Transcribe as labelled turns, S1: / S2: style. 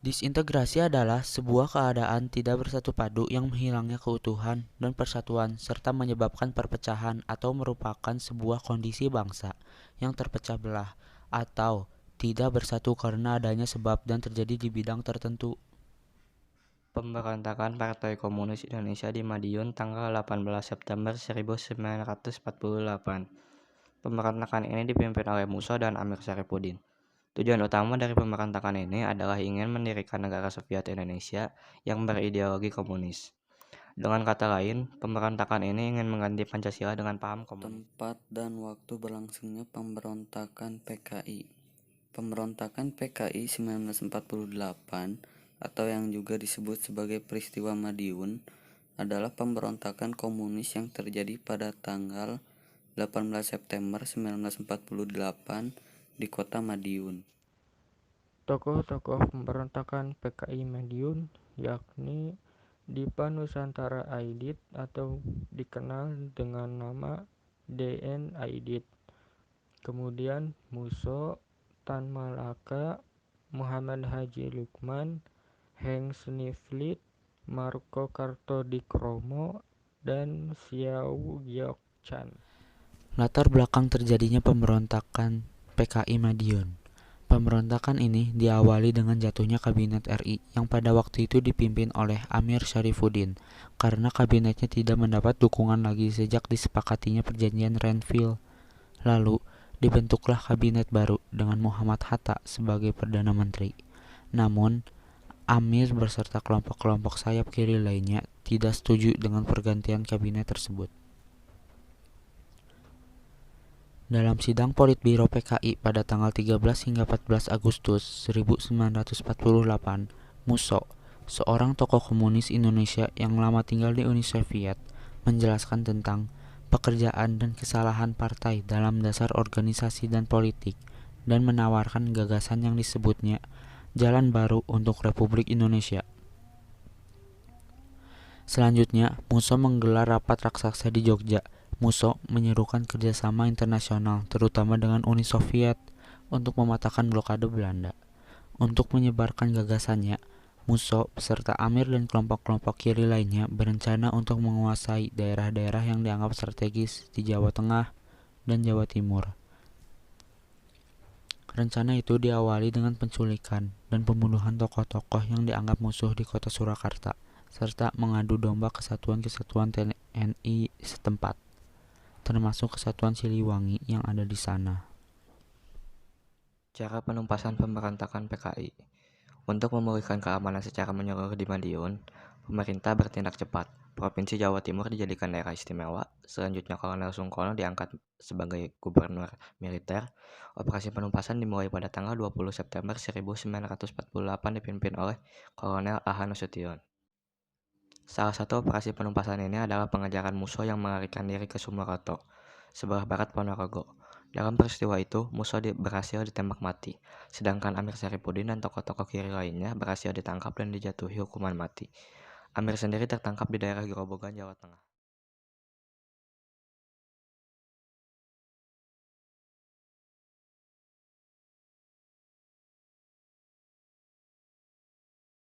S1: Disintegrasi adalah sebuah keadaan tidak bersatu padu yang menghilangnya keutuhan dan persatuan serta menyebabkan perpecahan atau merupakan sebuah kondisi bangsa yang terpecah belah atau tidak bersatu karena adanya sebab dan terjadi di bidang tertentu.
S2: Pemberontakan Partai Komunis Indonesia di Madiun tanggal 18 September 1948. Pemberontakan ini dipimpin oleh Musso dan Amir Syarifuddin. Tujuan utama dari pemberontakan ini adalah ingin mendirikan negara Soviet Indonesia yang berideologi komunis. Dengan kata lain, pemberontakan ini ingin mengganti Pancasila dengan paham komunis.
S3: Tempat dan waktu berlangsungnya pemberontakan PKI. Pemberontakan PKI 1948 atau yang juga disebut sebagai peristiwa Madiun adalah pemberontakan komunis yang terjadi pada tanggal 18 September 1948 di kota Madiun.
S4: Tokoh-tokoh pemberontakan PKI Madiun yakni Dipa Nusantara Aidit atau dikenal dengan nama DN Aidit, kemudian Musso, Tan Malaka, Muhammad Haji Lukman, Heng Sniflit, Marco Kartodikromo, dan Xiao Gyokchan.
S1: Latar belakang terjadinya pemberontakan PKI Madiun. Pemberontakan ini diawali dengan jatuhnya kabinet RI yang pada waktu itu dipimpin oleh Amir Syarifuddin karena kabinetnya tidak mendapat dukungan lagi sejak disepakatinya perjanjian Renville. Lalu, dibentuklah kabinet baru dengan Muhammad Hatta sebagai Perdana Menteri. Namun, Amir beserta kelompok-kelompok sayap kiri lainnya tidak setuju dengan pergantian kabinet tersebut. Dalam sidang Politbiro PKI pada tanggal 13 hingga 14 Agustus 1948, Musso, seorang tokoh komunis Indonesia yang lama tinggal di Uni Soviet, menjelaskan tentang pekerjaan dan kesalahan partai dalam dasar organisasi dan politik dan menawarkan gagasan yang disebutnya Jalan Baru untuk Republik Indonesia. Selanjutnya, Musso menggelar rapat raksasa di Jogja. Musso menyerukan kerjasama internasional, terutama dengan Uni Soviet, untuk mematahkan blokade Belanda. Untuk menyebarkan gagasannya, Musso beserta Amir dan kelompok-kelompok kiri lainnya berencana untuk menguasai daerah-daerah yang dianggap strategis di Jawa Tengah dan Jawa Timur. Rencana itu diawali dengan penculikan dan pembunuhan tokoh-tokoh yang dianggap musuh di kota Surakarta, serta mengadu domba kesatuan-kesatuan TNI setempat, termasuk kesatuan Siliwangi yang ada di sana.
S2: Cara penumpasan pemberontakan PKI. Untuk memulihkan keamanan secara menyeluruh di Madiun, pemerintah bertindak cepat. Provinsi Jawa Timur dijadikan daerah istimewa. Selanjutnya Kolonel Sungkono diangkat sebagai gubernur militer. Operasi penumpasan dimulai pada tanggal 20 September 1948 dipimpin oleh Kolonel A.H. Nasution. Salah satu operasi penumpasan ini adalah pengejaran Musso yang melarikan diri ke Sumoroto, sebelah barat Ponorogo. Dalam peristiwa itu, Musso berhasil ditembak mati, sedangkan Amir Syarifuddin dan tokoh-tokoh kiri lainnya berhasil ditangkap dan dijatuhi hukuman mati. Amir sendiri tertangkap di daerah Grobogan, Jawa Tengah.